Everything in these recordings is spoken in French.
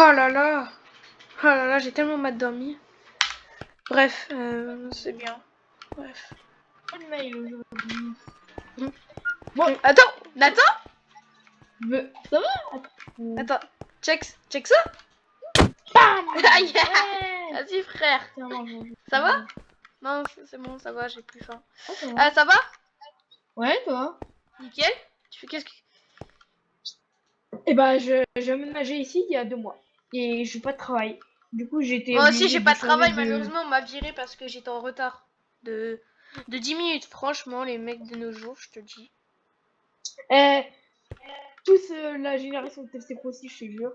Oh là là. Oh là là, j'ai tellement mal dormi. Bref, c'est bien. Bref. Pas de mail aujourd'hui. Bon, attends, Nathan. Ça va? Attends, check ça. Bam. Aïe. Ouais. Vas-y frère. Tiens, mange. Ça va? Non, c'est bon, ça va, j'ai plus faim. Ah, ça va. Ah, ça va? Ouais, toi? Nickel. Tu fais qu'est-ce que... Eh ben, j'ai aménagé ici il y a 2 mois. Et je n'ai pas de travail. Du coup, j'ai été Moi aussi, obligée j'ai de pas de changer travail, de... malheureusement, on m'a viré parce que j'étais en retard. De 10 minutes, franchement, les mecs de nos jours, je te dis. Eh, tous la génération de TFC Pro aussi, je te jure.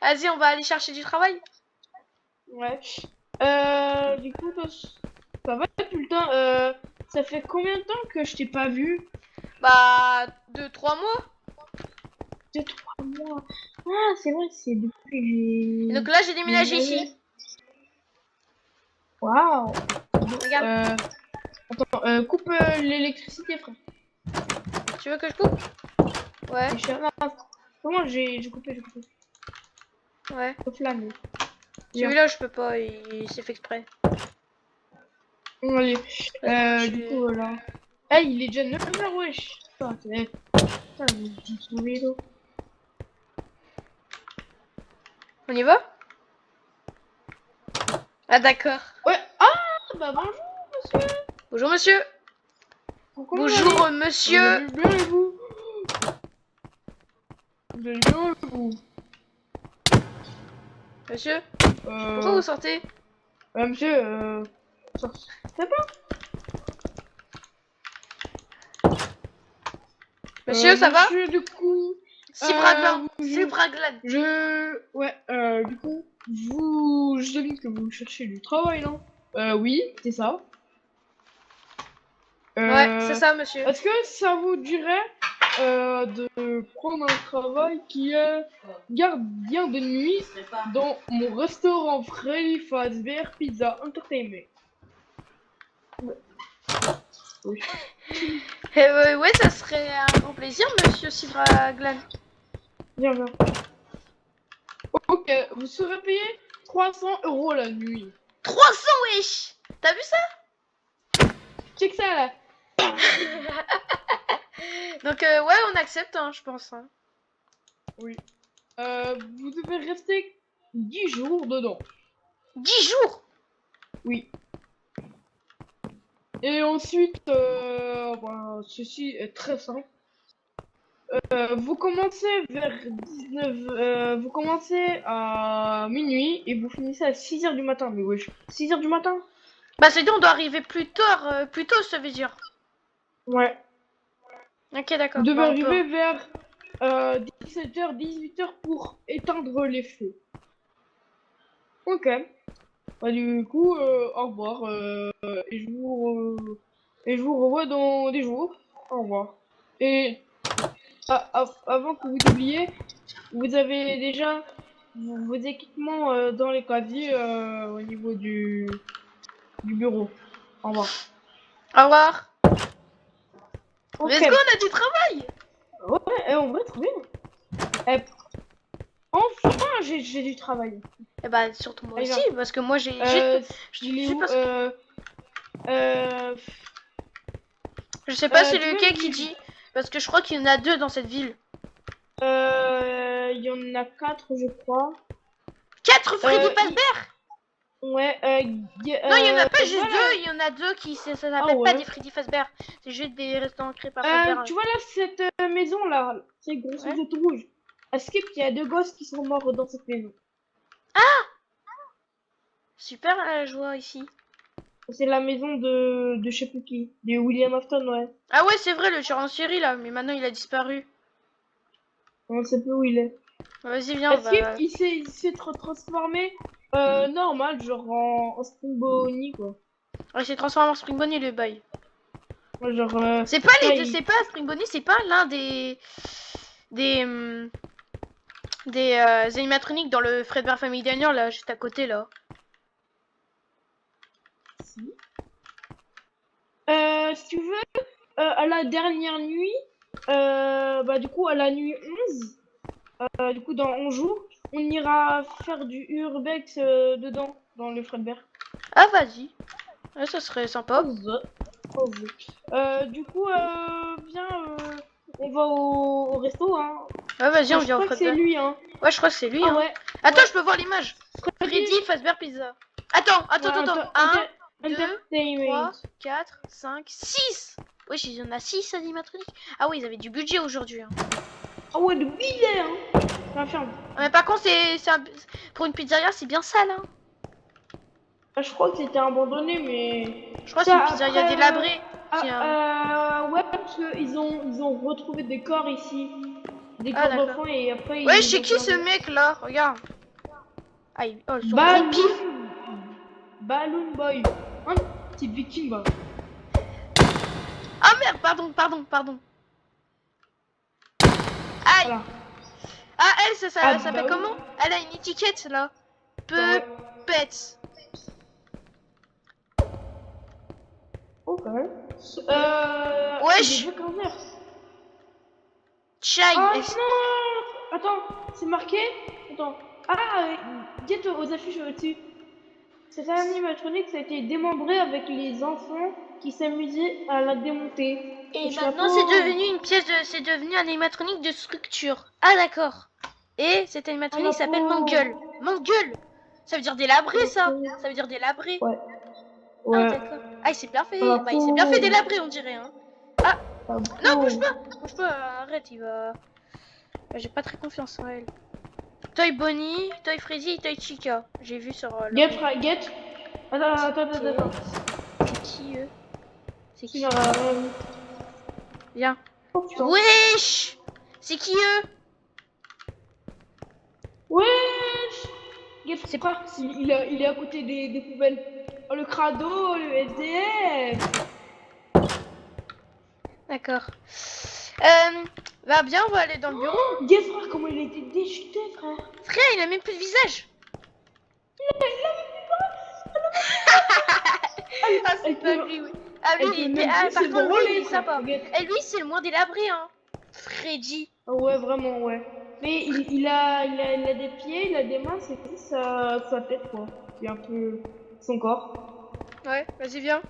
Vas-y, on va aller chercher du travail. Ouais. Du coup, toi, ça va tout le temps. Ça fait combien de temps que je t'ai pas vu? Bah, 2-3 mois. 2-3 mois. Ah, c'est vrai, c'est depuis que j'ai... Et donc là, j'ai déménagé ici. Waouh. Regarde. Attends, coupe l'électricité, frère. Tu veux que je coupe? Ouais. Non, comment j'ai coupé, Ouais. Flamme. Celui-là, je peux pas, il s'est fait exprès. Bon, allez. Je Du suis- coup, voilà. Ah, il est déjà 9h, wesh. Putain, j'ai son vélo. On y va? Ah, d'accord. Ouais. Ah, bah bonjour, monsieur. Bonjour, monsieur. Comment Bonjour, vous allez? monsieur. Vous allez bien, et vous? Vous allez bien, et vous? Monsieur, pourquoi vous sortez? Monsieur, ça va? Monsieur, ça va? Monsieur, du coup... Cibraglan. je... Cibraglan. Ouais, du coup, je devine que vous cherchez du travail, non? Oui, c'est ça. Ouais, c'est ça, monsieur. Est-ce que ça vous dirait de prendre un travail qui est gardien de nuit dans mon restaurant Freddy Fazbear Pizza Entertainment? Oui. Ouais, ça serait un grand plaisir, monsieur Cibraglan. Bien, bien. Ok, vous serez payé 300 € la nuit. 300, wesh. T'as vu ça? Check ça là. Donc, ouais, on accepte, hein, je pense. Hein. Oui. Vous devez rester 10 jours dedans. 10 jours. Oui. Et ensuite, ceci est très simple. Vous commencez vers 19... vous commencez à minuit et vous finissez à 6h du matin. Mais wesh, 6h du matin? Bah, c'est dit, on doit arriver plus tôt, ça veut dire. Ouais. Ok, d'accord. Vous devez Bah, on peut. arriver vers 17h, 18h pour éteindre les feux. Ok. Bah, du coup, au revoir. Et je vous revois dans des jours. Au revoir. Et avant que vous oubliez, vous avez déjà vos équipements dans les casiers au niveau du bureau. Au revoir. Au revoir. Ok. Let's go, on a du travail. Ouais, en vrai, très bien. Eh, enfin, j'ai du travail. Et bah, surtout moi Allez, aussi, viens. parce que moi, j'ai. Il est Je sais où pas, euh, je sais pas c'est tu veux lequel me qui dire dit. Parce que je crois qu'il y en a 2 dans cette ville. Il y en a 4, je crois. 4 Freddy Fazbear. Ouais, Non, il y en a pas juste voilà. 2, il y en a 2 qui ça s'appelle Ah pas ouais. des Freddy Fazbear. C'est juste des restaurants créés par Fazbear. Tu vois là, cette maison là, c'est grosse Ouais. toute rouge. À Skip, il y a 2 gosses qui sont morts dans cette maison. Super la joie ici. C'est la maison de je sais plus qui, de William Afton, ouais. Ah ouais, c'est vrai, le tueur en série là, mais maintenant il a disparu. On ne sait plus où il est. Vas-y, viens, on Skip, va. il s'est transformé normal, genre en Spring Bonnie quoi. On va essayer de transformer en Spring Bonnie le bail. Ouais, genre, C'est pas là, c'est pas Spring Bonnie, c'est pas l'un des animatroniques dans le Fredbear Family Diner là, juste à côté là. Si. Si tu veux, à la dernière nuit, bah du coup à la nuit 11, Du coup, dans On joue, on ira faire du urbex dedans, dans le Fredbear. Ah, vas-y. Ouais, ça serait sympa. Du coup, viens, on va au resto, hein. Ouais, vas-y, on Je vient au crois que c'est Fredbear. lui, hein. Ouais, je crois que c'est lui, Ah hein. ouais, Attends, ouais. je peux voir l'image. Freddy, Freddy Fazbear Pizza. Attends, ouais, attends. Un, 2, entertainment. 3, 4, 5, 6. Wesh, il y en a 6 animatroniques. Ah oui, ils avaient du budget aujourd'hui, hein. Ah ouais, de billet, hein. J'affirme. Mais par contre, pour une pizzeria, c'est bien sale, hein. Ah, je crois que c'était abandonné, mais Je crois que c'est ça une pizzeria après, délabrée. Tiens. ouais, parce que ils ont retrouvé des corps ici, des Ah, corps d'accord. d'enfants et après Ouais, ils les c'est ont qui ce fermés. mec là? Regarde. Ah, oh, son gros Balloon, pif. Balloon Boy, un petit viking, bah. Ah merde, pardon. Aïe. Voilà. Ah, elle, ça Ah s'appelle bah oui. comment? Elle a une étiquette là. Bah ouais. Pets. Oh quand même. Il est Wesh. déjà 15h. Chai. Ah non! Attends, c'est marqué? Attends. Ah, dites aux affiches au-dessus. Cette animatronique a été démembrée avec les enfants qui s'amusaient à la démonter. Le Et maintenant, c'est chapeau. devenu c'est devenu un animatronique de structure. Ah, d'accord. Et cet Ah la animatronique s'appelle pauvre. Mangueule. Mangueule. Ça veut dire délabré, Ah la ça. pauvre. Ça veut dire délabré. Ouais. Ah, Ouais. d'accord. Ah, il s'est bien Ah la fait. Bah, il s'est bien fait pauvre. délabré, on dirait, hein. Ah, La non, bouge pauvre. pas. Bouge pas, arrête, il va. J'ai pas très confiance en elle. Toy Bonnie, Toy Freddy, Toy Chica. J'ai vu sur leur Get. Attends. C'est qui eux? C'est Qui qui? m'a rien vu. Viens. Oh putain. Wesh! C'est qui eux? Wesh! Get C'est frère, il est à côté des poubelles. Oh le crado, le SDF. d'accord. Bah bien, on va aller dans le bureau. Get frère, comment il a été déchuté, frère. Frère, il a même plus de visage. Ah, c'est Elle pas peut, lui, oui. Ah, lui, elle peut même ah, plus par se contre, lui, il branler, est frère. sympa. Get. Et lui, c'est le moins délabré, hein. Freddy. Ah ouais, vraiment, ouais. Mais il a des pieds, il a des mains, c'est tout sa tête, quoi. C'est un peu son corps. Ouais, vas-y, viens.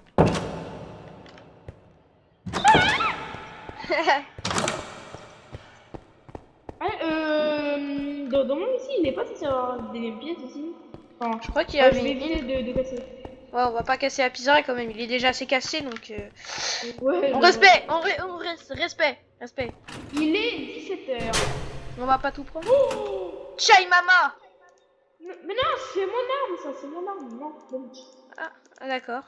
Ouais, dans mon ici, il est pas censé avoir des pièces ici. Enfin, Je crois qu'il y ouais, je avait vais une éviter mine. de casser. Ouais, on va pas casser la pizzeria quand même. Il est déjà assez cassé, donc... Ouais, On j'avoue. respect, respect. Il est 17h. On va pas tout prendre. Oh Chai mama. mais non, c'est mon arme, ça, c'est mon arme. Non, bon. Ah, d'accord.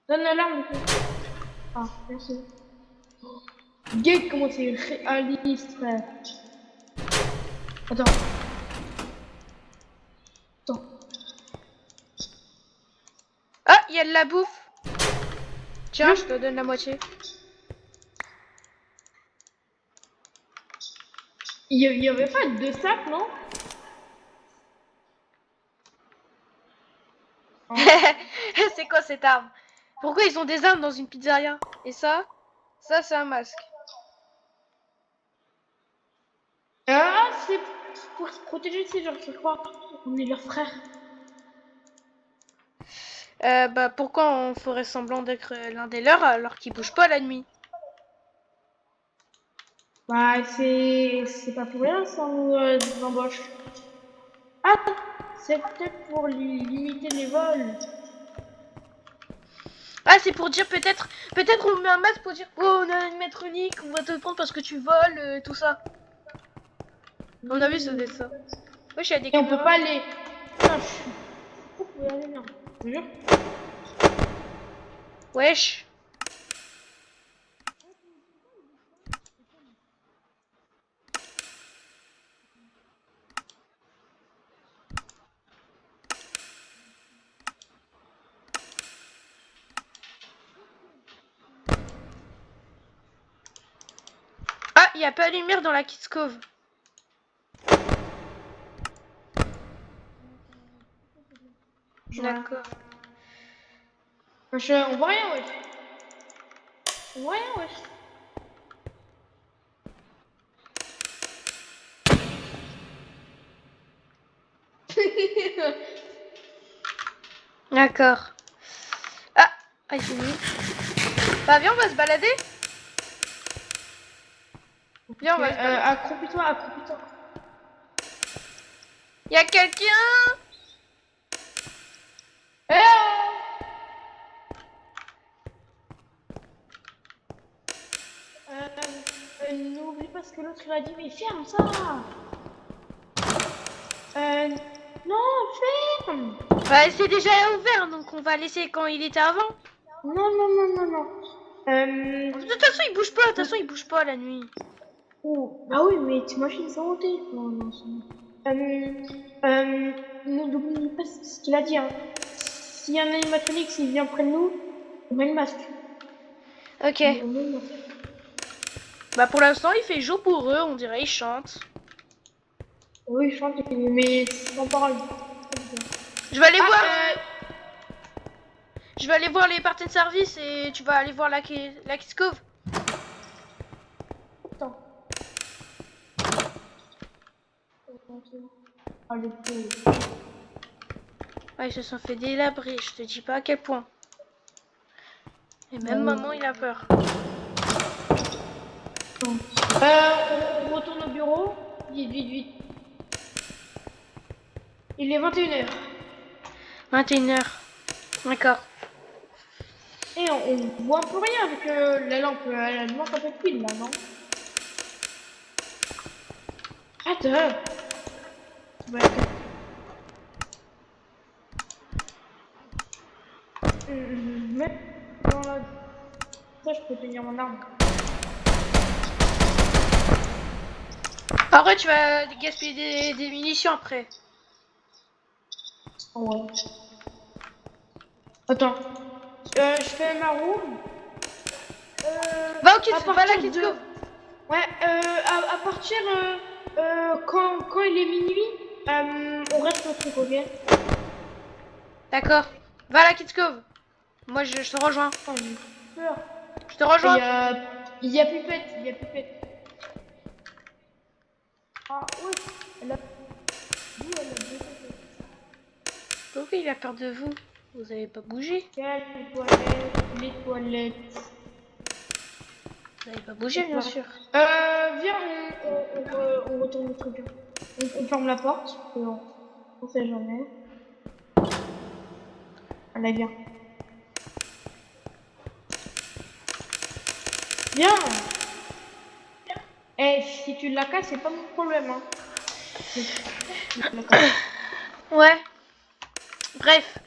Donne l'alarme, du coup. Ah, merci. Gay, comment c'est réaliste, frère. Attends. Ah, il y a de la bouffe. Tiens, Oui. je te donne la moitié. Il y avait pas deux sacs, non? C'est quoi cette arme? Pourquoi ils ont des armes dans une pizzeria? Et ça c'est un masque. Ah, c'est pour se protéger, c'est genre, je crois. On est leurs frères. Bah pourquoi on ferait semblant d'être l'un des leurs alors qu'ils bougent pas la nuit? Bah, c'est pas pour rien, ça nous embauche. Ah, c'est peut-être pour limiter les vols. Ah, c'est pour dire peut-être on met un masque pour dire oh on a une maîtronique, on va te prendre parce que tu voles, tout ça. On a vu ça doit être ça. Wesh, il y a des Et on peut caméras. pas les. Putain, je suis. Pourquoi on peut aller là? Je te jure. Wesh. Ah, il y a pas de lumière dans la Kids Cove. D'accord. On voit rien, wesh. On voit rien, wesh. D'accord. Ah, il s'est mis. Bah viens, on va se balader. Viens, on va se balader. Accroupis-toi, accroupis-toi. Y a quelqu'un? Eh N'oublie pas ce que l'autre il a dit, mais ferme ça. Non, ferme. Bah c'est déjà ouvert, donc on va laisser quand il était avant. Non, non, non, non, non. De toute façon, il bouge pas. De toute façon, il bouge pas la nuit. Oh, bah oui, mais t'imagines ça hanté. Non, non, c'est... N'oublie pas ce qu'il a dit, hein. Si un animatronique, s'il vient près de nous, on met le masque. Ok. On met le masque. Bah pour l'instant, il fait jour pour eux. On dirait, ils chantent. Oui, je chante, mais sans parole. Je vais aller Ah, voir. Je vais aller voir les parties de service et tu vas aller voir la Kids Cove. Attends. Ah, le pauvre. Ouais, ils se sont fait délabrer. Je te dis pas à quel point. Et même maman, il a peur. On retourne au bureau. Vite, vite, vite. Il est 21h. 21h. D'accord. Et on voit un peu rien avec la lampe. Elle manque un peu de pile là, non? Attends. Ouais. Même dans la... Ça, je peux tenir mon arme. Après, tu vas gaspiller des munitions après. Ouais. Attends. Je fais ma roue. Va au Kids, À va à la partir Kids de... Cove. Ouais, à partir... quand il est minuit, on reste au truc, ok? D'accord. Va à la Kids Cove. Moi, je te rejoins. Oh, j'ai peur. Je te rejoins. Il y a Pipette, il y a Pipette. Ah ouais, elle a... D'où elle a bougé? Pourquoi il a peur de vous? Vous avez pas bougé. Quelles toilettes? Les toilettes. Vous avez pas bougé, bien sûr. Viens, on retourne le truc. On ferme la porte. On sait jamais. Allez, viens. Viens! Eh, si tu la casses, c'est pas mon problème, hein. Si tu la casses. Ouais. Bref.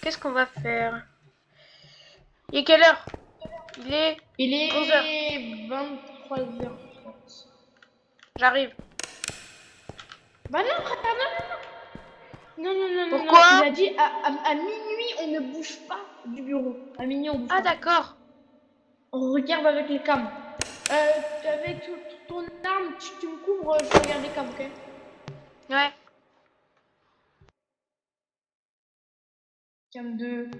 Qu'est-ce qu'on va faire? Il est quelle heure? Il est 11h. 23h30. J'arrive. Bah non, frère, non, non, non, non, non, Pourquoi? non. Il a dit à minuit, on ne bouge pas du bureau. À minuit, on bouge Ah, pas. d'accord. On regarde avec les cams. Avec ton arme, tu me couvres, je regarde les cams, ok? Ouais. Cam 2,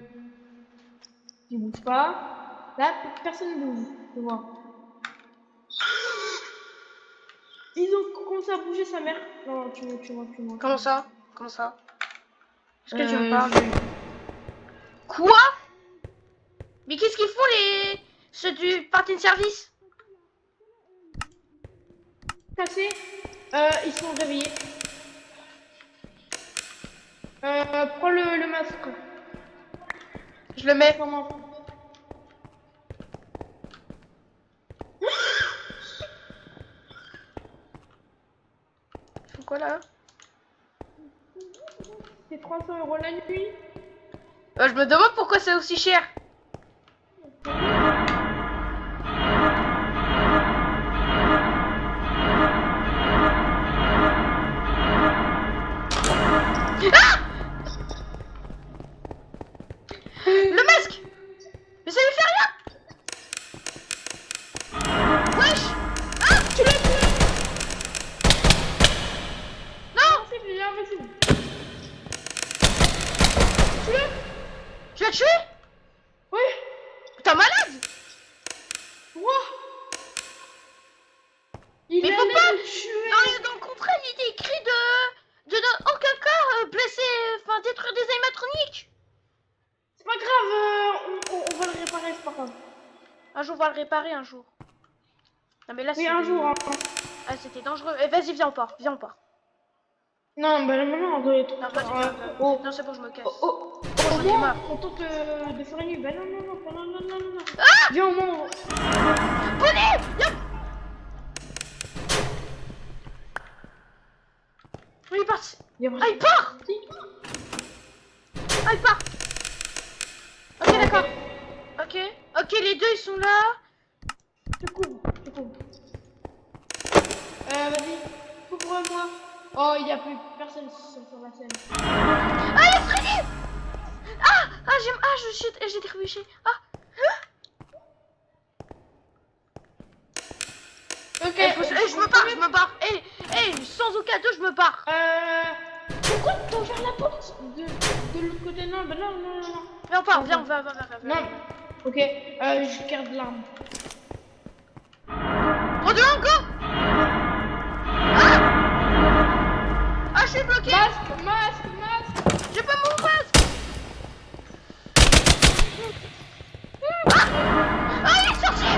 qui bouge pas. Là, personne bouge, tu vois. Ils ont commencé à bouger sa mère. Non, tu vois. Comment ça? Comment ça? Est-ce que tu me parles? Je vais- Quoi? Mais qu'est-ce qu'ils font ceux du party de service? Cassé. Ils sont réveillés. Prends le masque. Je le mets. Comment? Faut quoi là? C'est 300 € la nuit. Je me demande pourquoi c'est aussi cher. Le masque! Mais ça lui fait rien! Wesh! Ah! Tu l'as tué! Non! Il est invincible. Tu l'as tué? Oui. T'es malade? Quoi? Il Mais faut allait pas! me tuer. Dans le contrat, il était écrit de va détruire des animatroniques. C'est pas grave, on va le réparer, c'est pas grave. Un jour, on va le réparer, un jour. Non, mais là, Oui, c'est... un jour, hein. Ah, c'était dangereux. Eh, vas-y, viens, on part. Viens, on part. Non, bah maintenant, on doit être... Non, vas-y, viens, viens. oh, Non, c'est bon, je me casse. oh, J'en ai marre. on tente de faire une nuit. Bah non, non, non, non, non, non, non, non. Viens au moins. Bonnet, viens. Oui, il est parti. Ah, il part. Ah, il part. Ok, d'accord. Ok. Ok, les deux, ils sont là. Je couvre. Vas-y, couvre-moi. Oh, il y a plus personne sur la scène. Ah, il est Freddy. J'ai trébuché. Ah. Ok, Je me barre. Sans aucun doute, je me barre. Pourquoi t'as ouvert la porte de l'autre côté? Non, bah non, non, non, non. Viens, on part. Viens. Non. Ok, je garde l'arme. Trop de langue, go. Ah, je suis bloqué. Masque. J'ai pas mon masque. Ah, il est sorti.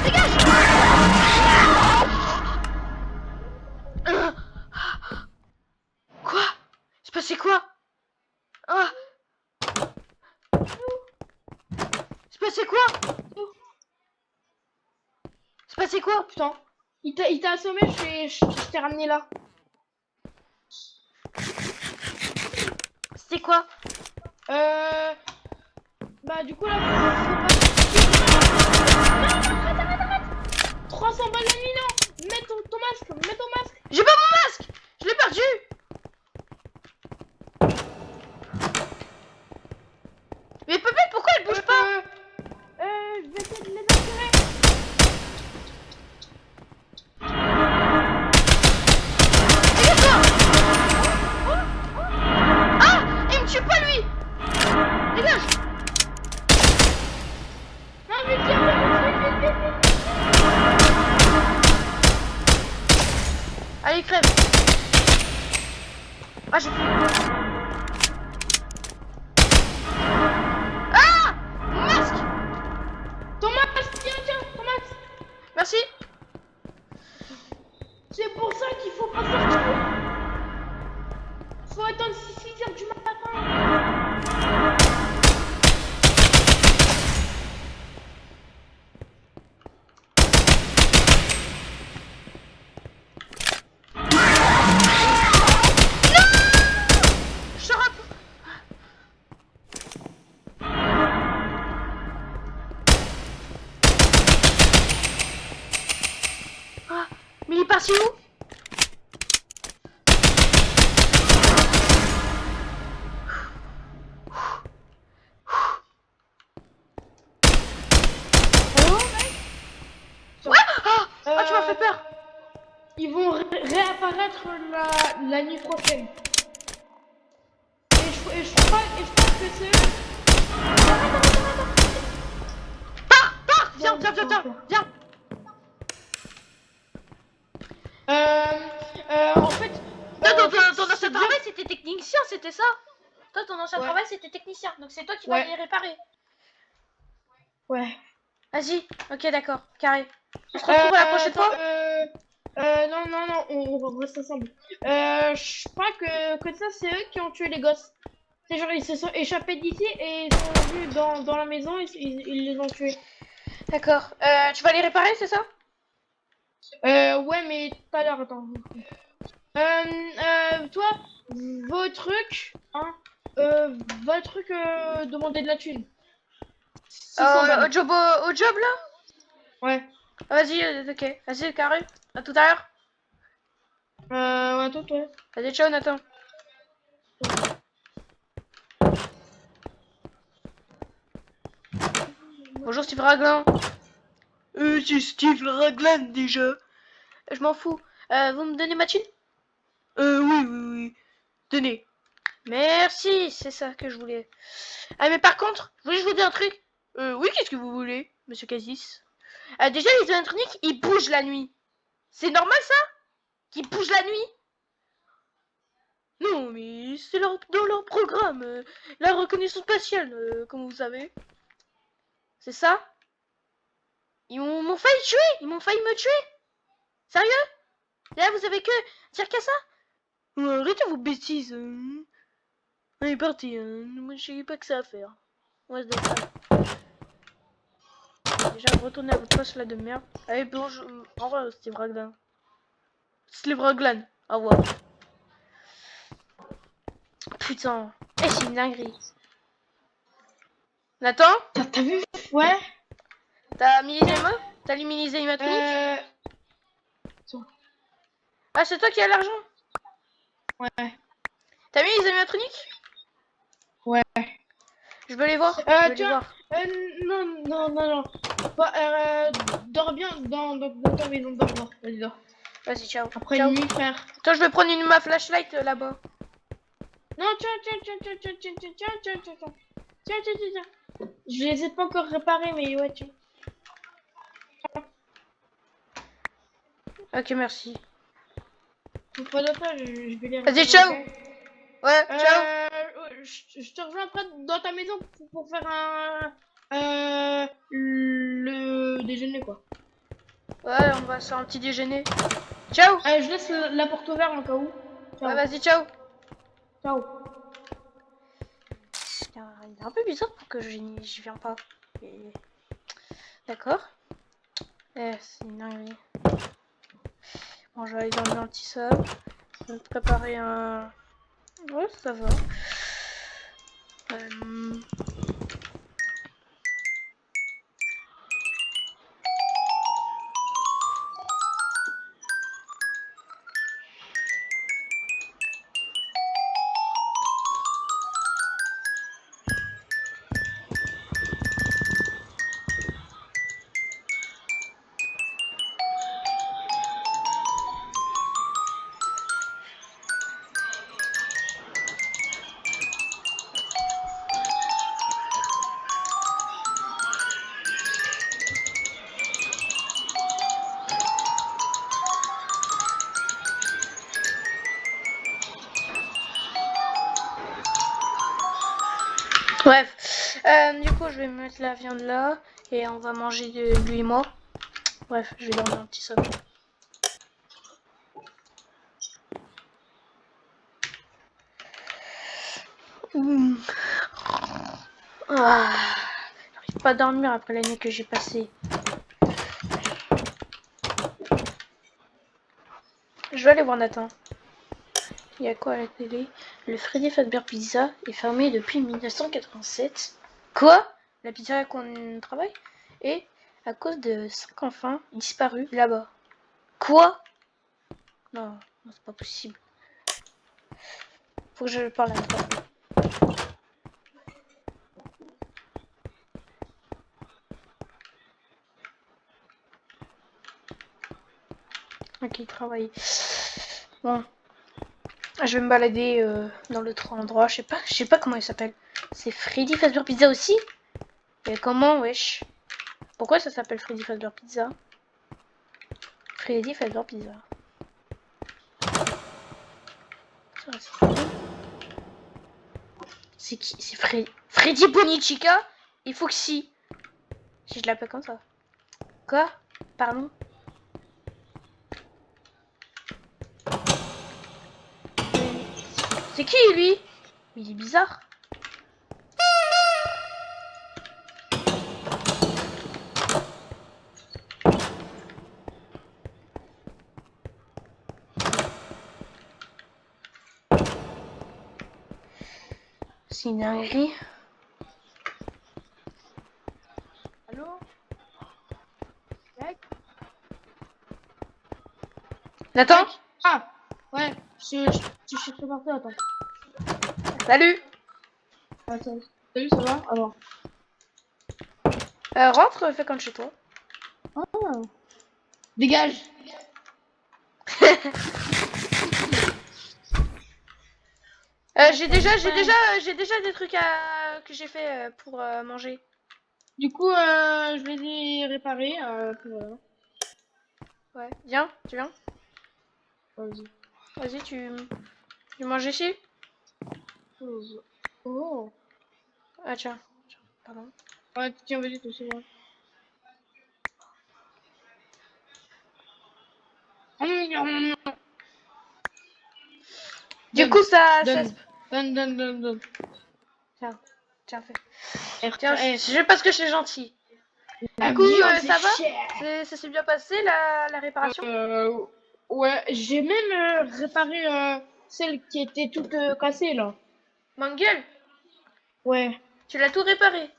Dégage. Quoi? C'est passé quoi? Ah. C'est passé quoi? C'est passé quoi? Putain, il t'a assommé, je t'ai ramené là. C'était quoi? Bah du coup là, faut pas... 300 balles la nuit, non. Mets ton masque. J'ai pas mon masque. Je l'ai perdu. Mais Pépé, pourquoi elle bouge pas? Je vais essayer de les attirer. Ah, il me tue pas lui. Dégage. Non mais tiens, vite. Allez, crève. Ah, j'ai plus. Ah, mon masque. Ton masque, tiens, ton masque. Merci. C'est pour ça qu'il faut pas sortir. Faut attendre 6h du matin. Je te rapp- Ah, mais il est parti où? Ouais. Ah, tu m'as fait peur. Ils vont réapparaître la nuit prochaine. Et je crois que c'est eux. Pars. Viens. En fait, Ton ancien travail, c'était technicien, c'était ça? Toi, ton ancien Ouais. travail, c'était technicien. Donc c'est toi qui vas les réparer. Ouais. Vas-y. Ok, d'accord. Carré. On se retrouve la prochaine fois. Non, on reste ensemble. Je crois que ça, c'est eux qui ont tué les gosses. C'est genre, ils se sont échappés d'ici et ils sont venus dans la maison et ils les ont tués. D'accord. Tu vas les réparer, c'est ça? Ouais, mais tout à l'heure, attends. Toi, vos trucs, hein, demander de la thune. 600 balles. Au job là? Ouais. Ah, vas-y, ok. Vas-y, carré. À tout à l'heure. Ouais, toi. Vas-y, ciao, Nathan. Bonjour, Steve Raglan. C'est Steve Raglan déjà. Je m'en fous. Vous me donnez ma thune? Oui. Tenez. Merci, c'est ça que je voulais. Ah, mais par contre, je voulais vous dire un truc. Oui, qu'est-ce que vous voulez, monsieur Casis? Déjà, les électroniques, ils bougent la nuit. C'est normal ça? Qu'ils bougent la nuit? Non, mais c'est dans leur programme. La reconnaissance spatiale, comme vous savez. C'est ça? Ils m'ont failli tuer. Ils m'ont failli me tuer. Sérieux? Là, vous avez que dire qu'à ça? Arrêtez vos bêtises. On est parti. Moi, je sais pas que ça à faire. On va se détendre. Déjà, retournez à votre poste là de merde. Allez, bonjour. Au revoir, Steve Raglan. Steve Raglan. Au revoir. Putain. Eh, c'est une dinguerie. Nathan? T'as vu? Ouais. T'as mis les émaux? T'as mis les animatroniques? Ah, c'est toi qui as l'argent? Ouais. T'as mis les animatroniques? Ouais. Je veux les voir. Je veux les Tiens, voir. non. Dors bien dans ta maison, dors. Vas-y, dors. Vas-y, ciao. Après Ciao. une nuit, frère. Attends, je vais prendre ma flashlight là-bas. Non, tiens. Je les ai pas encore réparés, mais ouais, tiens. Ok, merci. Pas de quoi, je vais les Vas-y, réparer. ciao. Ok. Ouais, ciao. Je te rejoins après dans ta maison pour faire le déjeuner, quoi. Ouais, on va se faire un petit déjeuner. Ciao. Allez, je laisse la porte ouverte en cas où. Ciao. Ouais, vas-y, ciao. Ciao. Il est un peu bizarre pour que je viens pas. D'accord. Eh, c'est une dinguerie. Bon, je vais aller dans l'anti-sub. Je vais me préparer un... Ouais, ça va. Bref, du coup, je vais mettre la viande là et on va manger lui et moi. Bref, je vais dormir un petit sommeil. Ah, j'arrive pas à dormir après la nuit que j'ai passée. Je vais aller voir Nathan. Il y a quoi à la télé? Le Freddy Fazbear Pizza est fermé depuis 1987. Quoi? La pizzeria qu'on travaille? Et à cause de 5 enfants disparus là-bas. Quoi? Non, c'est pas possible. Faut que je parle à Nathan. Ok, il travaille. Bon. Je vais me balader dans l'autre endroit. Je sais pas comment il s'appelle. C'est Freddy Fazbear Pizza aussi? Et comment, wesh? Pourquoi ça s'appelle Freddy Fazbear Pizza? Freddy Fazbear Pizza. C'est qui? C'est Freddy Bonichica et Foxy. Si je l'appelle comme ça. Quoi? Pardon? C'est qui lui? Il est bizarre. C'est une dinguerie. Allô? Mec? Nathan? Ah! Ouais, je suis parti, attends. Salut. Salut, ça va? Alors. Rentre, fais comme chez toi. Dégage! J'ai déjà des trucs que j'ai fait pour manger. Du coup, je vais les réparer. Voilà. Ouais, viens, tu viens? Vas-y. Vas-y, tu Tu manges ici? Oh. Ah tiens. Pardon. Ouais, tiens, vas-y, tout c'est vrai. Du Donne, coup, ça donne, donne. Tiens, tiens, fais. Eh, Tiens, eh, je sais parce que je suis gentil. la Du coup, vie, c'est ça va? cher. Ça s'est bien passé la réparation? Ouais, j'ai même réparé celle qui était toute cassée là. Manguel, Ouais, tu l'as tout réparé.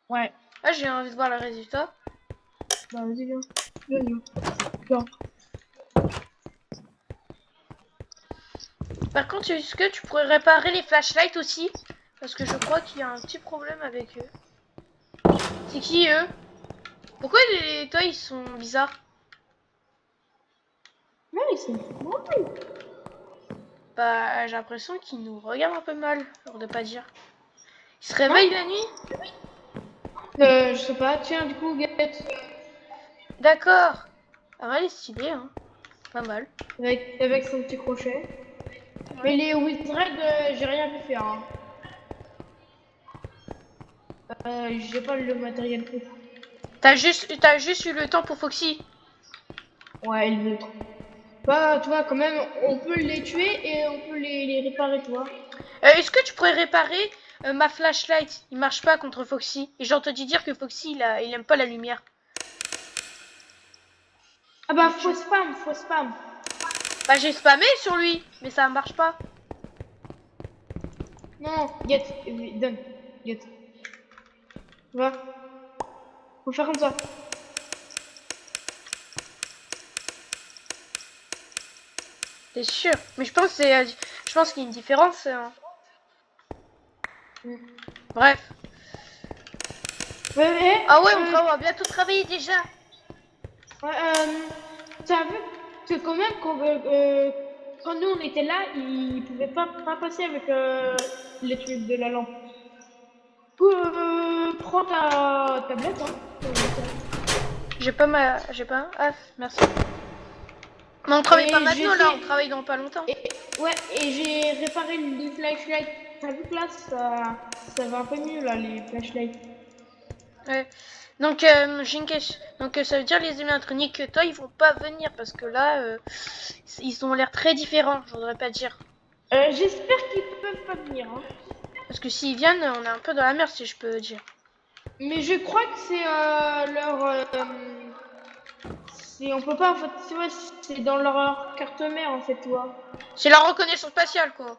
ouais. Ah, j'ai envie de voir le résultat. Bah vas-y, viens. Viens. Viens. Par contre, est-ce que tu pourrais réparer les flashlights aussi? Parce que je crois qu'il y a un petit problème avec eux. C'est qui eux? Pourquoi les toys ils sont bizarres? Ouais, ils sont normaux. Bah, j'ai l'impression qu'ils nous regardent un peu mal, pour ne pas dire. Ils se Non? réveillent la nuit? Je sais pas. Tiens, du coup, Get. D'accord. Ah ouais, il est stylé, hein. Pas mal. Avec son petit crochet. Mais Ouais. les Wizred, j'ai rien pu faire. Hein. J'ai pas le matériel pour. T'as juste eu le temps pour Foxy. Ouais, il veut trop. Bah, tu vois, quand même, on peut les tuer et on peut les réparer, tu vois. Est-ce que tu pourrais réparer ma flashlight? Il marche pas contre Foxy. Et j'ai entendu dire que Foxy, il aime pas la lumière. Ah bah, faut spam. Bah, j'ai spammé sur lui, mais ça marche pas. Non, Get, donne. Get. Tu vois, faut faire comme ça. T'es sûr? Mais je pense qu'il y a une différence. Hein. Mm. Bref. Ouais, Ah ouais, on va bientôt travailler déjà. t'as vu que quand même, quand nous on était là, ils pouvaient pas passer avec les trucs de la lampe. Prends ta tablette, hein. J'ai pas. Ah, merci. Mais on travaille pas Et j'ai maintenant là, fait. on travaille dans pas longtemps. Ouais, et j'ai réparé les flashlights. T'as vu que là, ça va un peu mieux là, les flashlights. Ouais. Donc, j'ai une question. Donc, ça veut dire les animatroniques, toi, ils vont pas venir parce que là, ils ont l'air très différents, je voudrais pas dire. J'espère qu'ils peuvent pas venir, hein. Parce que s'ils viennent, on est un peu dans la merde, si je peux dire. Mais je crois que c'est leur. On peut pas, en fait, tu vois, c'est dans leur carte mère, en fait, tu vois. C'est la reconnaissance spatiale, quoi.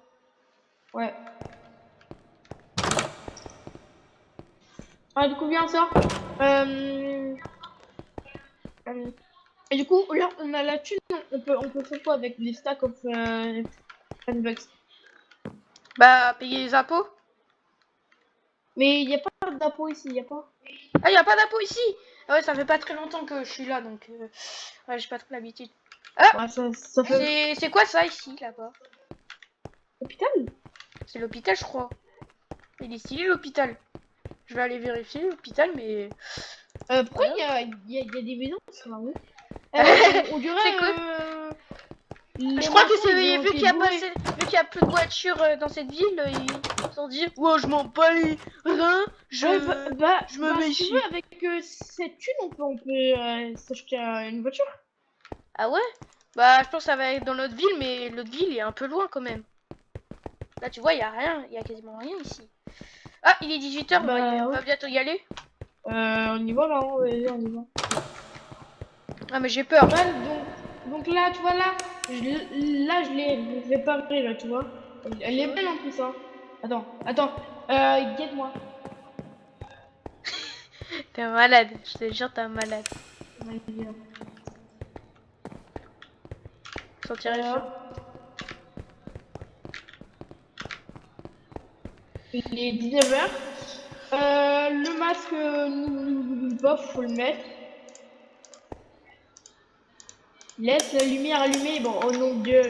Ouais. Ah, du coup, viens, ça. Euh, et du coup, là, on a la thune, on peut faire quoi avec les stacks of bucks. Bah, payer les impôts. Mais il n'y a pas d'impôt ici, il n'y a pas. Ah, y a pas d'impôt ici. Ah ouais, ça fait pas très longtemps que je suis là, donc ouais, j'ai pas trop l'habitude. Ah, Ouais, ça fait. c'est quoi ça ici, là-bas? Hôpital? C'est l'hôpital, je crois. Il est stylé l'hôpital. Je vais aller vérifier l'hôpital, mais Pourquoi voilà. il y a des maisons sur la rue? On C'est quoi? dirait. Je Les crois que maçons, c'est ils ont vu été qu'il y a pas bourrés. vu qu'il y a peu de voitures dans cette ville, ils se sont dit, ouais, je m'en bats les reins, Ouais, je me mets si tu veux, ici. avec cette thune, on peut s'acheter une voiture. Ah ouais? Bah, je pense que ça va être dans l'autre ville, mais l'autre ville est un peu loin quand même. Là, tu vois, il y a rien, il y a quasiment rien ici. Ah, il est 18h, Bah, on ouais. va bientôt y aller. On y va là, hein, vas-y, on y va. Ah, mais j'ai peur. Ouais, donc là, tu vois, là, je l'ai réparée, là, tu vois. Elle est belle en plus, hein. Attends, guette-moi. T'es un malade, je te jure, t'es un malade. Vas-y, viens. Sans tirer sûr. Hop. Il est 19h. Le masque, n'oublie pas, faut le mettre. Laisse la lumière allumée, bon, au nom de Dieu.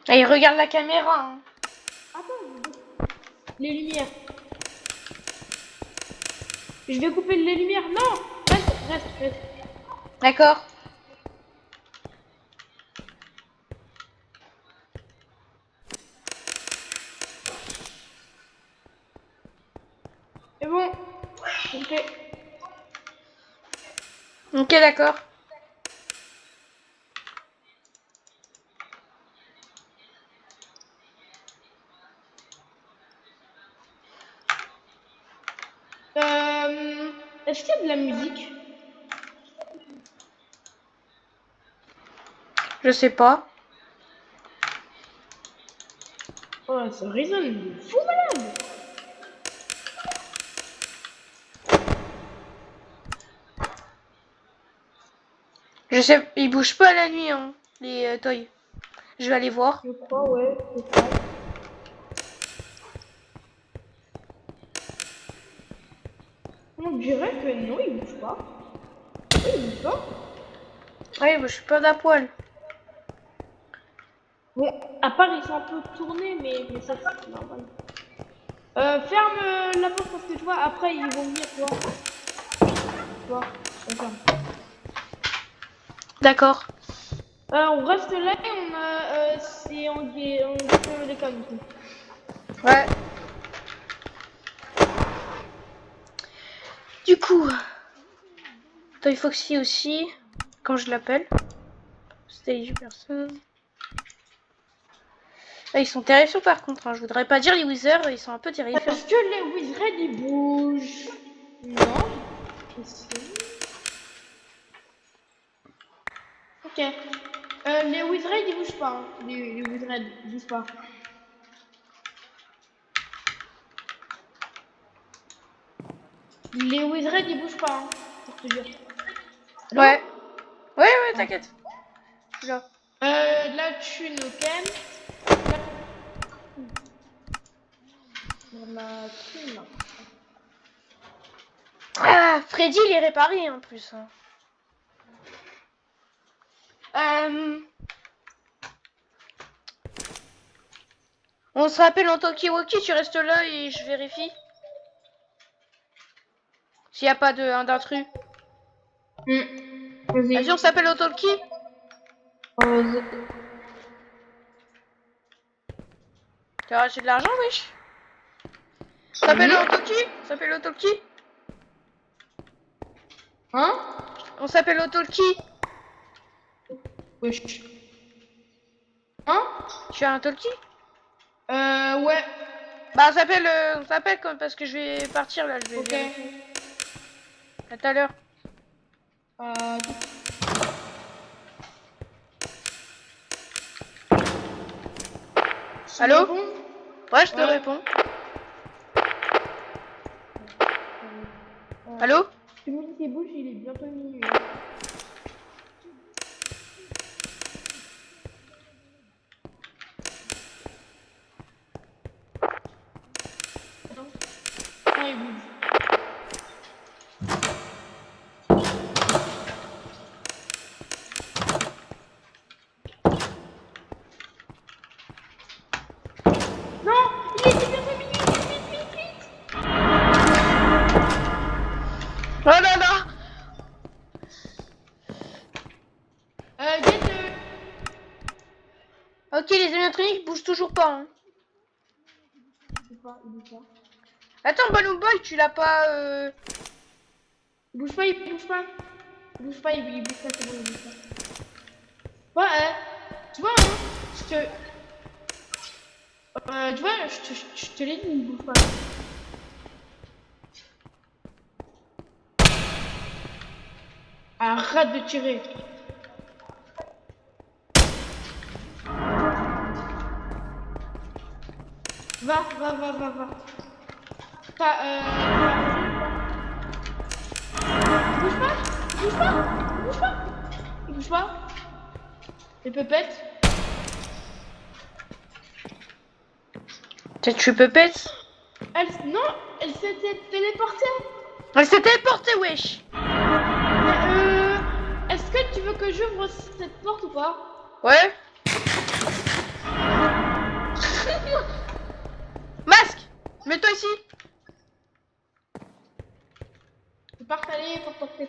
Et il regarde la caméra. Hein. Attends, les lumières. Je vais couper les lumières. Non, reste. D'accord. Ok. Ok, d'accord. Est-ce qu'il y a de la musique? Je sais pas. Oh, ça résonne de fou malade! Je sais, ils bougent pas la nuit, hein, les toys. Je vais aller voir. Je crois, ouais, je crois. On dirait que non, il bouge pas. Oui, il bouge pas. Ouais, je suis pas d'à-poil. Bon, à part ils sont un peu tournés, mais ça c'est normal. Ferme la porte parce que tu vois, après ils vont venir, tu vois. Tu vois, on ferme. D'accord. On reste là et c'est on ferme les cannes ici. Ouais. Du coup, Toy Foxy aussi, quand je l'appelle. Stage person. Ah, ils sont terrifiants par contre, hein. Je voudrais pas dire les Wizards, ils sont un peu terrifiants. Est-ce que les Wizards ils bougent? Non, je sais. Ok. Les Wizards ils bougent pas. Hein. Les Wizards ils bougent pas. Les Wizards ils bougent pas, hein, pour te dire. Allô? Ouais. Ouais, Ah. t'inquiète. Je suis là. La thune, ok. La thune, là. Ah, Freddy, il est réparé en plus. Hein. On se rappelle en talkie-walkie, tu restes là et je vérifie. S'il n'y a pas d'intrus. Vas-y. Vas-y, on s'appelle au talkie. Vas-y. Tu as arraché de l'argent, wesh. On s'appelle au talkie. On s'appelle au talkie. Hein? On s'appelle au talkie. Wesh. Hein? Tu as un talkie? Ouais. Bah, on s'appelle comme parce que je vais partir là, je vais Ok. vérifier. À tout à l'heure. Euh, tu me Allô? réponds? Ouais, je te Ouais. réponds. Allô? Tu me dis tes bouches, il est bientôt minuit. Attends. Non, il bouge. Non! Il était bientôt minuit! Vite, vite, vite! Oh là là! Get Ok, les électroniques bougent toujours pas. Hein. il bouge pas. Attends, Balloon Boy, tu l'as pas. Il bouge pas, il bouge pas. Il bouge pas, il bouge pas, c'est bon, il bouge pas. Ouais, tu vois, hein, je te. Tu vois, je te l'ai dit, il bouge pas. Arrête de tirer. Va. Il bouge pas, il bouge pas, il bouge pas, il bouge pas. Les pepettes. T'as tué Pepette? Non, elle s'est téléportée. Elle s'est téléportée, wesh! Mais est-ce que tu veux que j'ouvre cette porte ou pas? Ouais? Masque! Mets-toi ici! Allez, partez.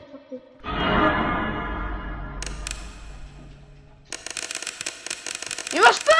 Il marche pas!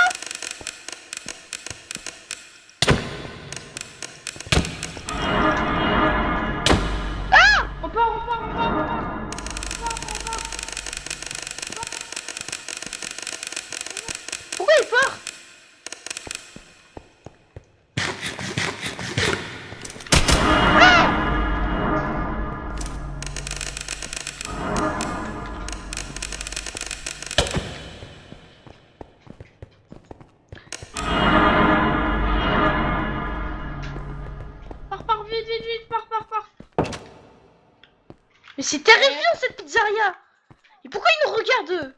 vite, pars. Mais c'est terrifiant cette pizzeria. Et pourquoi ils nous regardent eux?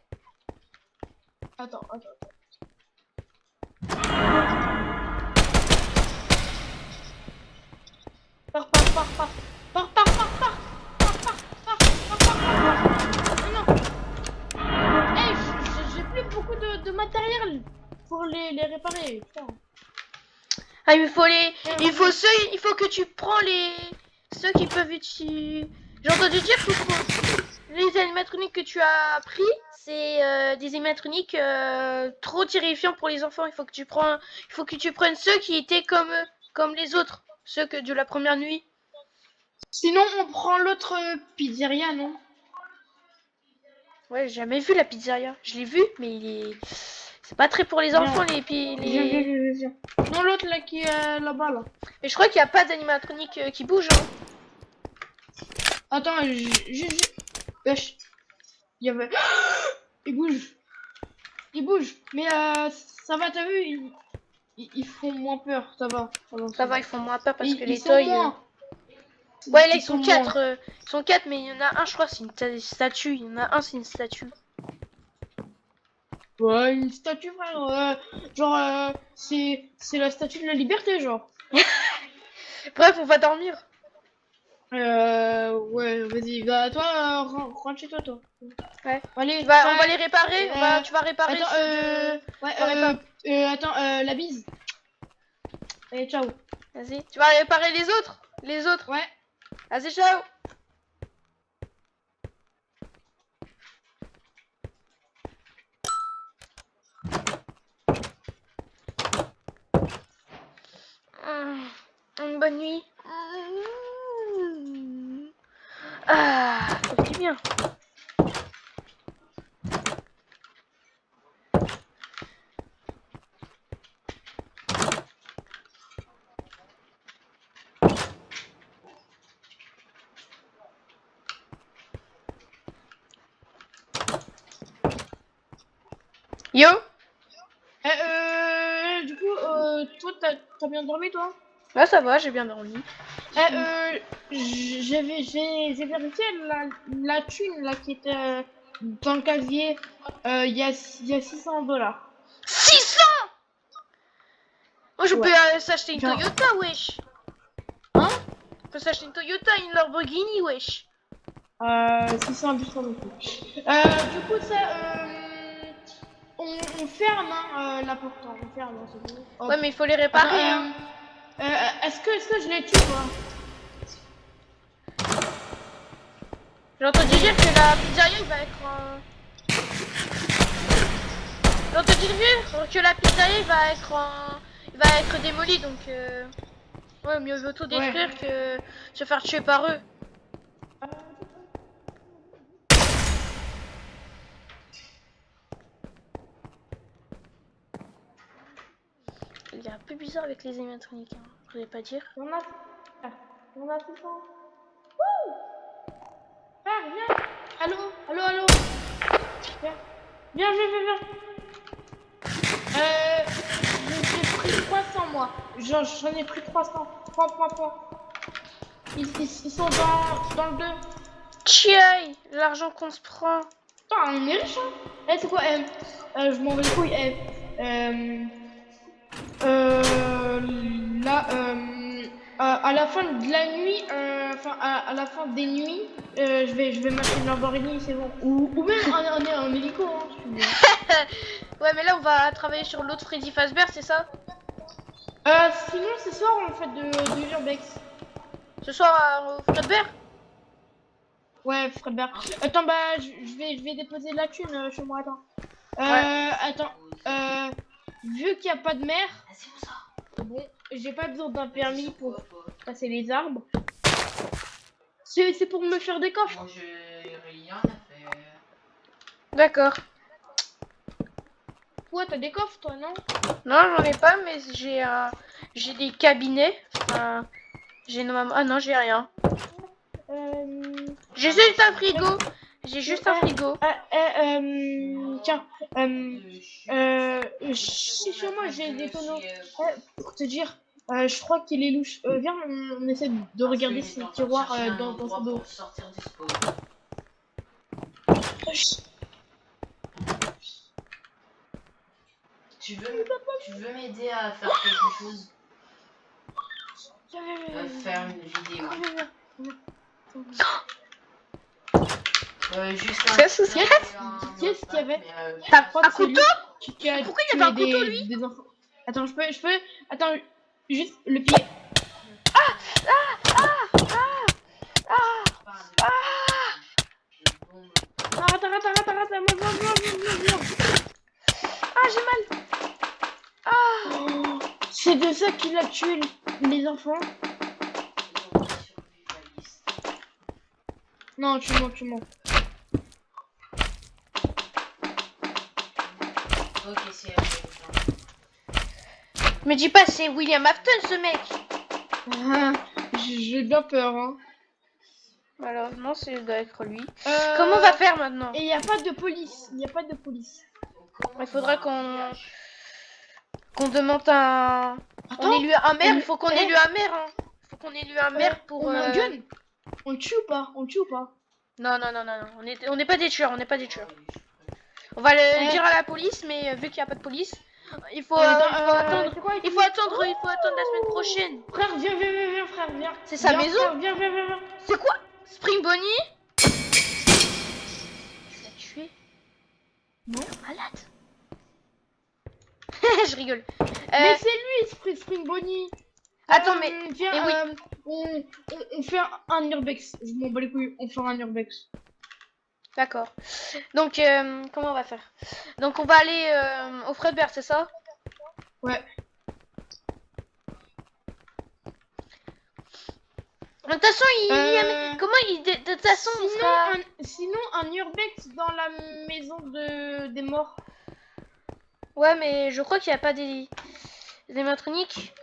Attends. Pars. Non. Hey, j'ai plus beaucoup de matériel pour les réparer. Putain. Ah, il faut que tu prends ceux qui peuvent utiliser. J'ai entendu dire que les animatroniques que tu as pris, c'est des animatroniques trop terrifiants pour les enfants. Il faut que tu prennes ceux qui étaient comme les autres, ceux de la première nuit. Sinon, on prend l'autre pizzeria, non? Ouais, j'ai jamais vu la pizzeria. Je l'ai vu, mais c'est pas très pour les Viens. enfants Viens. Non, l'autre là qui est là-bas là. Mais je crois qu'il n'y a pas d'animatronique qui bouge. Hein. Attends, wesh. Il y avait. Il bouge. Mais ça va, t'as vu, ils font moins peur, ça va. Ça va, ils font moins peur parce que Ils les sont toys. moins. Ouais, là ils sont moins. 4. Ils sont 4, mais il y en a un, je crois, c'est une statue. Il y en a un, c'est une statue. Ouais, une statue, frère. Genre, c'est la statue de la liberté, genre. Bref, on va dormir. Ouais, vas-y. Bah, toi, rentre chez toi. Ouais. Allez, On va les réparer. Euh, Tu vas réparer attends, ceux de. ouais, attends, la bise. Allez, ciao. Vas-y. Tu vas réparer les autres. Ouais. Vas-y, ciao. Une bonne nuit. Ah, ça fait du bien. Yo. Du coup, toi, t'as bien dormi, toi? Ouais, ça va, j'ai bien dormi. J'ai vérifié la thune là qui était dans le casier. Il y a $600. 600. Moi, je Ouais. peux s'acheter une Genre- Toyota, wesh. Hein? Je peux s'acheter une Toyota, une Lamborghini, wesh. 600 800 non plus. Du coup, on ferme la porte. On ferme, hein, c'est bon. Hop. Ouais, mais il faut les réparer. Attends, est-ce que je les tue, quoi? J'ai entendu dire que la pizzeria, il va être en... J'ai entendu dire que la pizzeria, il va être démoli, donc... Ouais, mieux vaut tout détruire que se faire tuer par eux. Il est un peu bizarre avec les animatroniques, hein. Je voulais pas dire. On a 600. Wouh! Viens. Allô. Viens. J'ai pris 300 moi. J'en ai pris 300. Prends. Ils sont dans le 2. Tiens, l'argent qu'on se prend. Putain, on est riche, hein. Eh, c'est quoi, je m'en vais les couilles, là, à la fin de la nuit, enfin, à la fin des nuits, je vais m'acheter une Lamborghini, c'est bon. Ou même un hélico, hein, si tu veux. Ouais, mais là, on va travailler sur l'autre Freddy Fazbear, c'est ça? Sinon, ce soir, on fait de l'urbex. Ce soir, au Fredbear? Ouais, Fredbear. Attends, bah, je vais déposer la thune chez moi, attends. Ouais. Attends, vu qu'il n'y a pas de mer, bon, j'ai pas besoin d'un permis pour passer les arbres. C'est pour me faire des coffres. Moi, j'ai rien à faire. D'accord. Ouais, t'as des coffres, toi, non? Non, j'en ai pas, mais j'ai des cabinets. Enfin, ah non, j'ai rien. J'ai juste un frigo. Tiens, si sur moi j'ai des tonneaux, pour te dire, Je crois qu'il est louche. Viens, on essaie de regarder Parce ses qu'il est en train de tiroirs chercher un dans endroit son dos. pour sortir du spawn. Tu veux m'aider à faire quelque chose? Faire une vidéo. Juste un. Qu'est-ce que c'est? Qu'est-ce qu'il y avait? T'as Je crois un que c'est lui couteau? qui a Pourquoi il y tué avait un couteau, lui? des enfants. Attends, je peux. Attends, juste le pied. Arrête, viens. Ah, j'ai mal. Oh, c'est de ça qu'il a tué les enfants. Non, tu mens. Ok, c'est Me dis pas, c'est William Afton, ce mec. Ah, j'ai bien peur, hein. Alors, non, ça doit être lui. Comment on va faire maintenant? Et il n'y a pas de police. Il faudra qu'on demande un... Attends, On élue un maire, il on- faut qu'on eh. élue un maire, hein. Il faut qu'on élue un maire pour... On a un gun. On le tue ou pas? Non, on n'est pas des tueurs, On va le dire à la police, mais vu qu'il n'y a pas de police, il faut attendre. C'est quoi, Il faut attendre la semaine prochaine. Frère, viens, frère, viens. C'est sa Viens, maison? frère, viens. C'est quoi? Spring Bonnie? Tu l'as tué? Non. Malade. Je rigole. Mais c'est lui, Spring Bonnie. Attends, mais... Viens, mais oui. on fait un urbex. Je m'en bats les couilles, on fait un urbex. D'accord. Donc, comment on va faire? Donc, on va aller au Fredbear, c'est ça? Ouais. De toute façon, de toute façon, on sera... Sinon, un urbex dans la maison des morts. Ouais, mais je crois qu'il n'y a pas des animatroniques.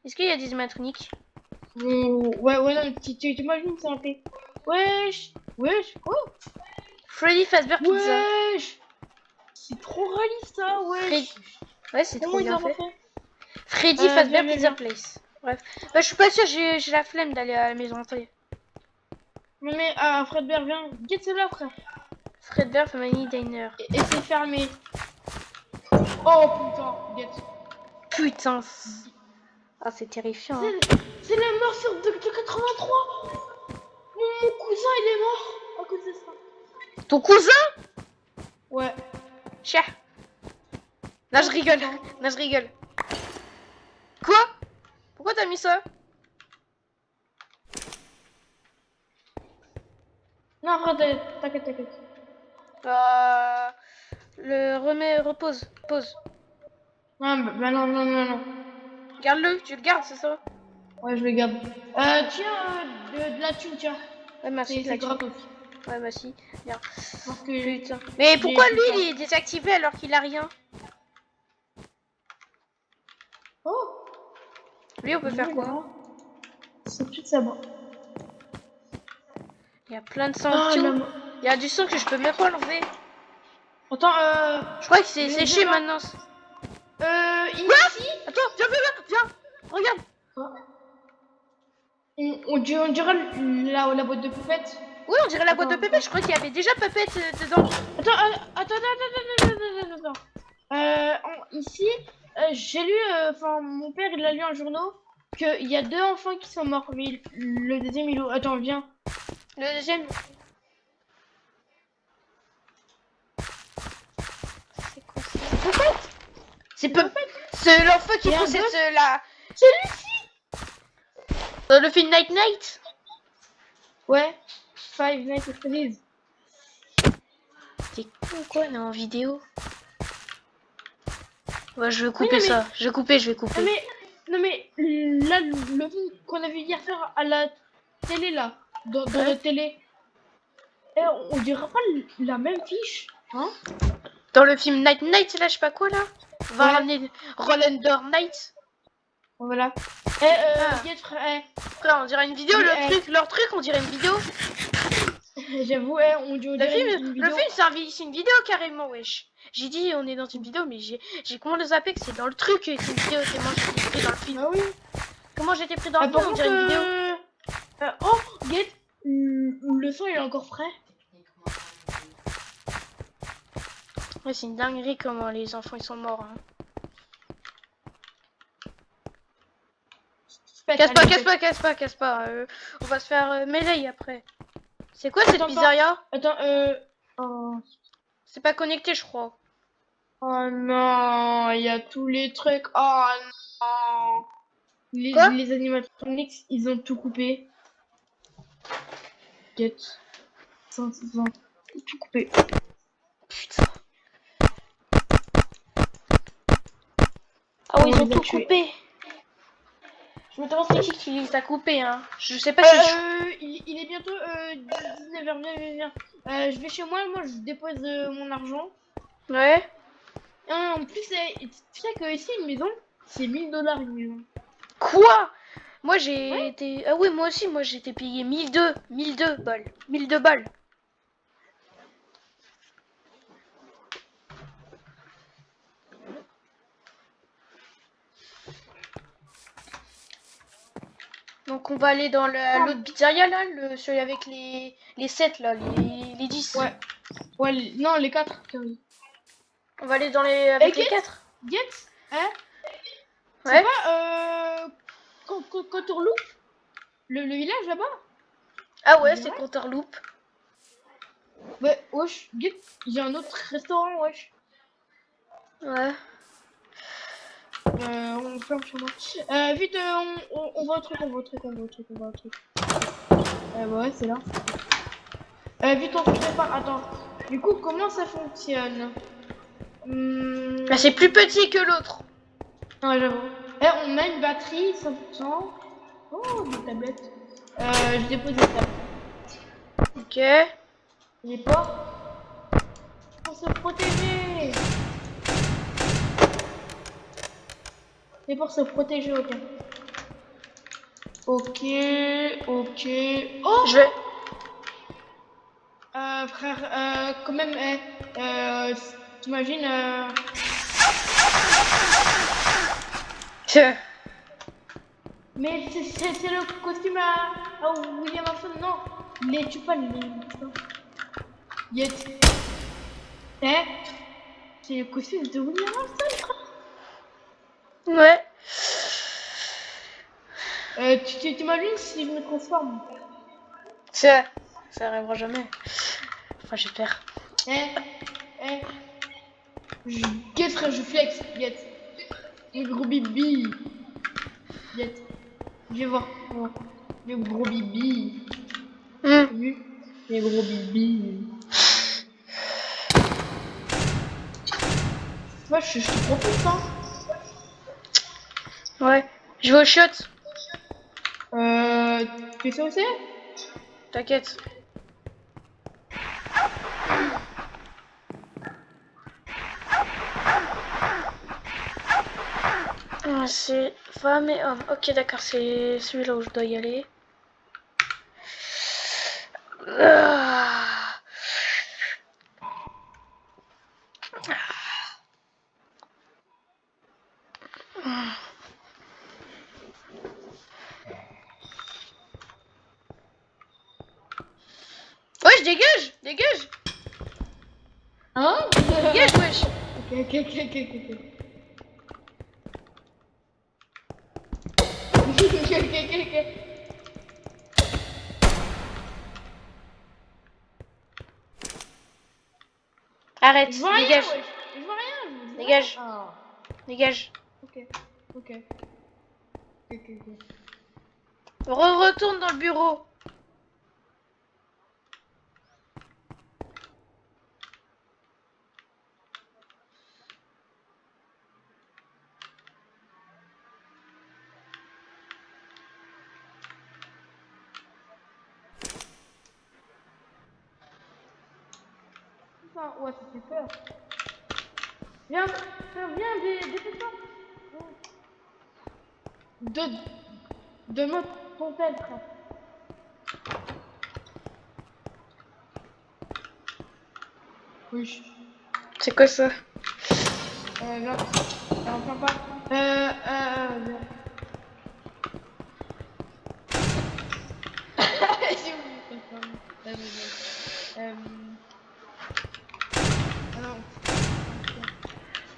Est-ce qu'il y a des animatroniques? Ouais, non, tu t'imagines, c'est un peu. Wesh, quoi? Freddy Fazbear Pizza. Wesh, c'est trop réaliste, ça, wesh. Ouais, c'est trop Comment ils bien ont fait. fait? Freddy Fazbear viens. Pizza Place. Bref. Bah, je suis pas sûre, j'ai la flemme d'aller à la maison hantée. Non, mais Fredbear, viens. Get cela, frère. Fredbear Family Diner. Et c'est fermé. Oh putain, get. Putain. Ah, c'est terrifiant. Hein. C'est la mort de 83. Mon cousin, il est mort à cause de ça. Ton cousin? Ouais. Cher. Là, je rigole. Quoi? Pourquoi t'as mis ça? Non, frère, t'inquiète. Repose. Pause. Non, non. Garde-le, tu le gardes, c'est ça? Ouais, je le garde. Tiens, de la thune, tiens. Ouais, merci. C'est gratos. Ouais, merci. Bien. Parce que... Putain. Mais pourquoi lui, il est désactivé alors qu'il a rien? Oh, Lui, on peut faire quoi? c'est tout ça, bon. Il y a plein de sang et tout. Il y a du sang que je peux même pas enlever. Attends, Je crois que c'est séché maintenant. ici... Attends, viens. Regarde. On dirait la boîte de poupettes. Oui, on dirait la boîte de Pépé. Je crois qu'il y avait déjà Pépette dedans. Attends. Ici, j'ai lu, mon père, il a lu un journal qu'il y a 2 enfants qui sont morts. Mais le deuxième, il est... Attends, viens. Le deuxième. C'est quoi ça? C'est Pépette. C'est l'enfant qui possède la... C'est lui. Dans le film Night Night. Ouais. Five Nights at Freddy's. T'es con ou quoi? On est en vidéo. Ouais, je vais couper ça. Je vais couper. Non mais là, le film qu'on a vu hier soir à la télé, là, dans la télé, on dirait pas la même fiche, hein? Dans le film Night Night, là, je sais pas quoi, là. On va ramener Rollander Night. Voilà. Frère, on dirait une vidéo, leur truc, on dirait une vidéo. J'avoue, on dirait une vidéo. Le film, c'est une vidéo carrément, wesh. J'ai dit, on est dans une vidéo, mais j'ai comment le zapper que c'est dans le truc, c'est une vidéo, c'est moi, je suis dans le film. Ah oui. Comment j'étais pris dans le Par fond, on contre, dirait une vidéo. oh, Get, le son il est encore frais. Ouais, c'est une dinguerie comment les enfants ils sont morts. Hein. Casse pas, casse pas, casse pas, casse pas. On va se faire mêler après. C'est quoi cette Attends, pizzeria? Attends, oh. C'est pas connecté, je crois. Oh non, il y a tous les trucs. Oh non. Quoi? Les animatronics, ils ont tout coupé. Get. Ils ont tout coupé. Putain. Ah oui, ils On ont les a tout tués. coupé. Je me demande c'est qui les a coupés, hein. Je sais pas si il est bientôt 19h. Viens. Je vais chez moi, je dépose mon argent. Ouais. En plus, tu sais que ici, une maison, c'est 1000 $ une maison. Quoi? Moi j'ai été... Ah oui, moi aussi, moi j'ai été payé 1002 balles. 1002 balles. Donc on va aller dans l'autre pizzeria là, celui avec les 7 là, les 10. Ouais. Ouais, non, les 4. On va aller dans avec les 4. Get, hein? Ouais. C'est pas Coturloup, le village là-bas? Ah ouais, C'est c'est vrai? compteur loop. Ouais, wesh, Get, j'ai un autre restaurant, wesh. Ouais. On ferme chez moi. Vite, on voit un truc, on voit un truc. Bah ouais, c'est là. Vite, on se prépare. Attends. Du coup, comment ça fonctionne? Bah, c'est plus petit que l'autre. Ah, j'avoue. On a une batterie 100%. Oh, des tablettes. Je dépose les tablettes. Ok. Les portes. Pour se protéger. C'est pour se protéger, ok. Ok. Oh! Je vais... Frère, quand même, t'imagines, mais c'est le costume à William Afton, non, les tue pas, les Yet. C'est le costume de William Afton, frère. Ouais. Tu t'imagines si je me transforme? Ça arrivera jamais. Enfin, j'espère. Get, frère, je flex, get. Le gros bibi. Get. Je vais voir. Le gros bibi. T'as vu? Les gros bibi. Moi, je te propose ça. Ouais. Je vais au shot. Tu sais où c'est? T'inquiète. Ah, c'est femme et homme. Ok, d'accord, c'est celui-là où je dois y aller. Ah. Wesh, dégage! Dégage! Hein? Dégage, wesh! Ok. Arrête, Je vois rien, dégage! wesh. Je vois rien. Je vois Dégage! rien. Ah. Dégage! Ok. Retourne dans le bureau! Putain, ouais, ça fait peur. Viens, dépêche-toi. Donne-moi ton tel, frère. Oui. C'est quoi ça? Non, enfin pas. Viens. Ah non.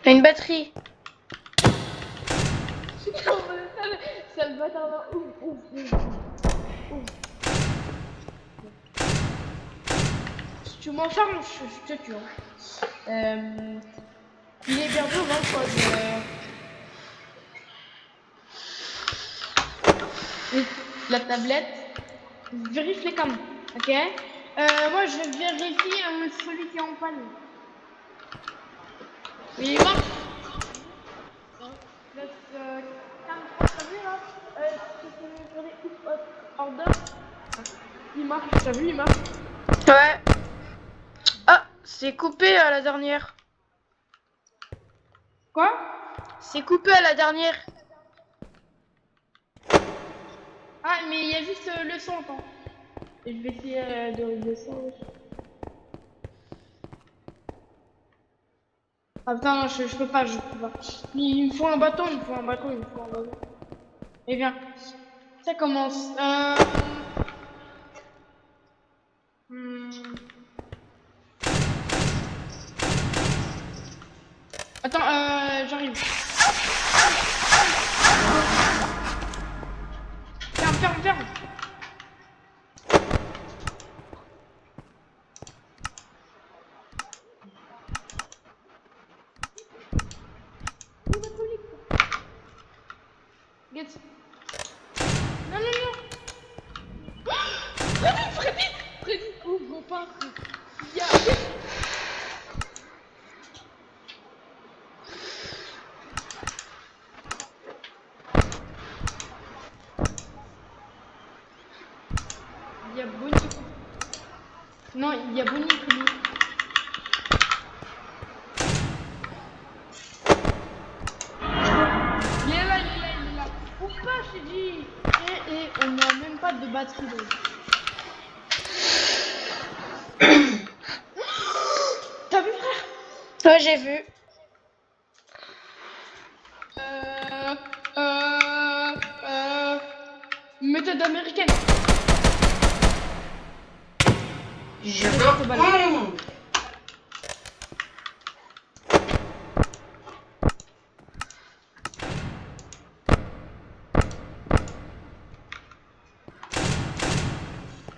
T'as une batterie. Ça le bâtard là. Ouf. Si tu m'enfermes, je te tue. Hein. Il est bientôt 23h. La tablette. Vérifie les cams. Ok. Moi, je vérifie celui qui est en panne. Il marche. Laisse 43, t'as vu là c'est sur les order. Il marche, t'as vu, il marche. Ouais. Ah, c'est coupé à la dernière. Quoi? C'est coupé à la dernière. Ah, mais il y a juste le son, attends. Et je vais essayer de régler le son. Ah putain, non, je peux pas. Il me faut un bâton. Et viens. Ça commence. Hmm. Attends, j'arrive. Ferme. Get. Non. Freddy, ouvre pas. Il y a... Il y a Bonnie. Non, il y a Bonnie, Freddy. Il est là. Ouvre pas, je t'ai dit. Et on n'a même pas de batterie. Donc. T'as vu, frère? Ouais, j'ai vu. Méthode américaine. Je veux.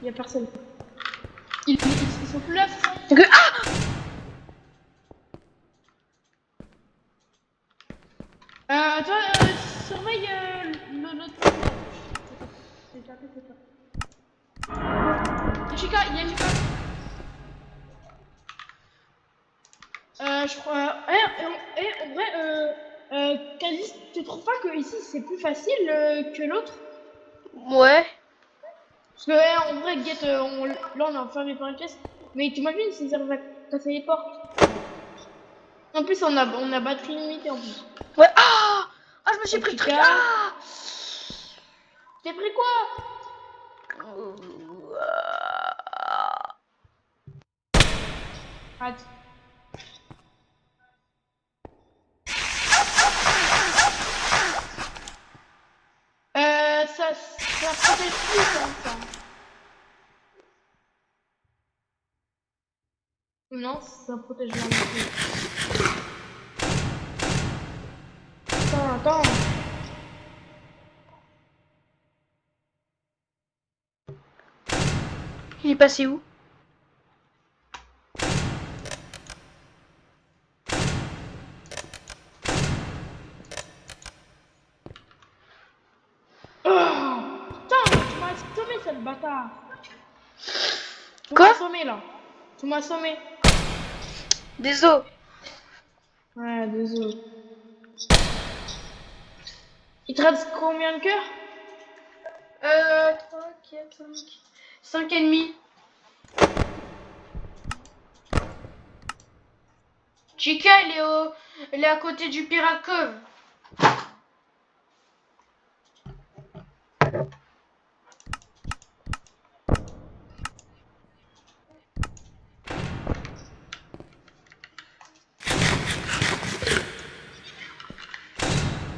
Il y a personne. Ils sont plus là. Toi, surveille l'autre. C'est ça. Il y a Chica. Je crois. En vrai, Kazis, tu trouves pas que ici c'est plus facile que l'autre? Ouais. Parce que en vrai, Get, là on est enfermé par une pièce. Mais t'imagines si ça va casser les portes? En plus, on a batterie limitée en plus. Ouais. Ah, je me suis pris le truc. Chica. Ah. T'es pris quoi? Attends. Ça protège plus ça. Non, ça protège la moitié. Attends. Il est passé où? Putain, tu m'as assommé, cette bâtard. Quoi? Tu m'as assommé là. Tu m'as assommé. Désolé. Ouais, désolé. Il te reste combien de cœurs? 3, 4, 5 et demi. Chica, elle est à côté du Pirate Cove.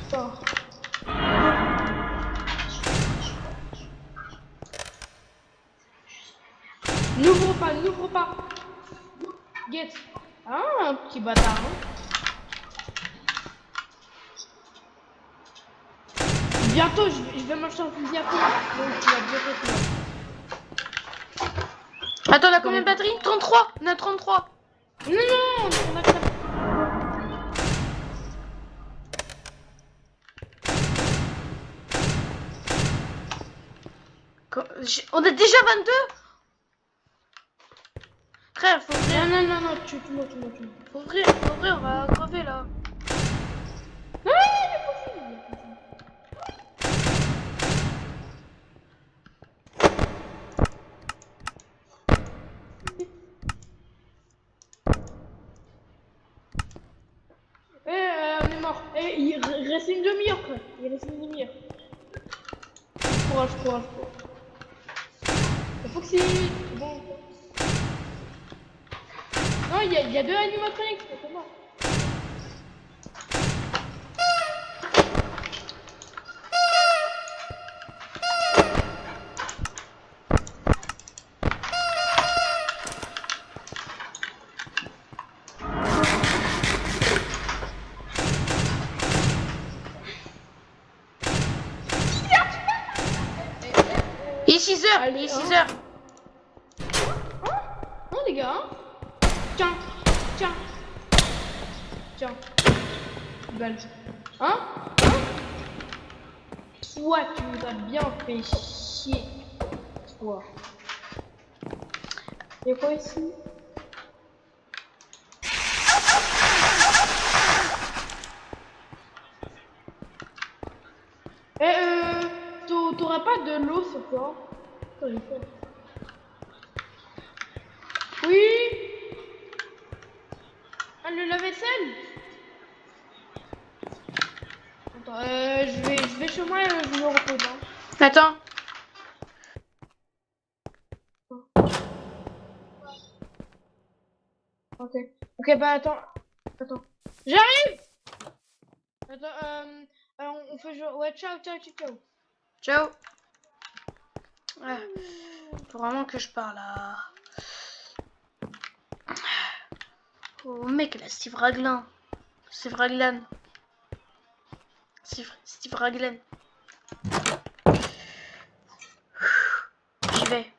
Sors. N'ouvre pas, n'ouvre pas. Get. Ah, un petit bâtard. Hein. Bientôt, je vais m'acheter un fusil à pompe. Donc, tu vas bientôt finir. Attends, on a combien de batteries? 33. On a 33. Non, non, on a que ça. On a déjà 22. Frère, faut ouvrir. Non, non, non, non, tu moi. Faut ouvrir, on va crever là. Ah, il est possible. On est mort. Il reste une demi-heure, frère. Il reste une demi-heure. Courage. Il faut que c'est bon. Non, il y a deux animatroniques, c'est mort. Il est 6 heures. Allez, Il est hein. 6 heures. Non, les gars. Hein. Tiens. Balle. Hein. Toi, tu nous as bien fait chier. Toi. Il y a quoi ici? T'aurais pas de l'eau sur toi? Oui. Ah, le lave-vaisselle. Attends, je vais chez moi et je me repose. Hein. Attends. Ok, bah attends. J'arrive. Attends, on fait genre. Ouais, ciao. Ciao. Ouais. Faut vraiment que je parle là. Oh mec là, Steve Raglan. Steve Raglan. J'y vais.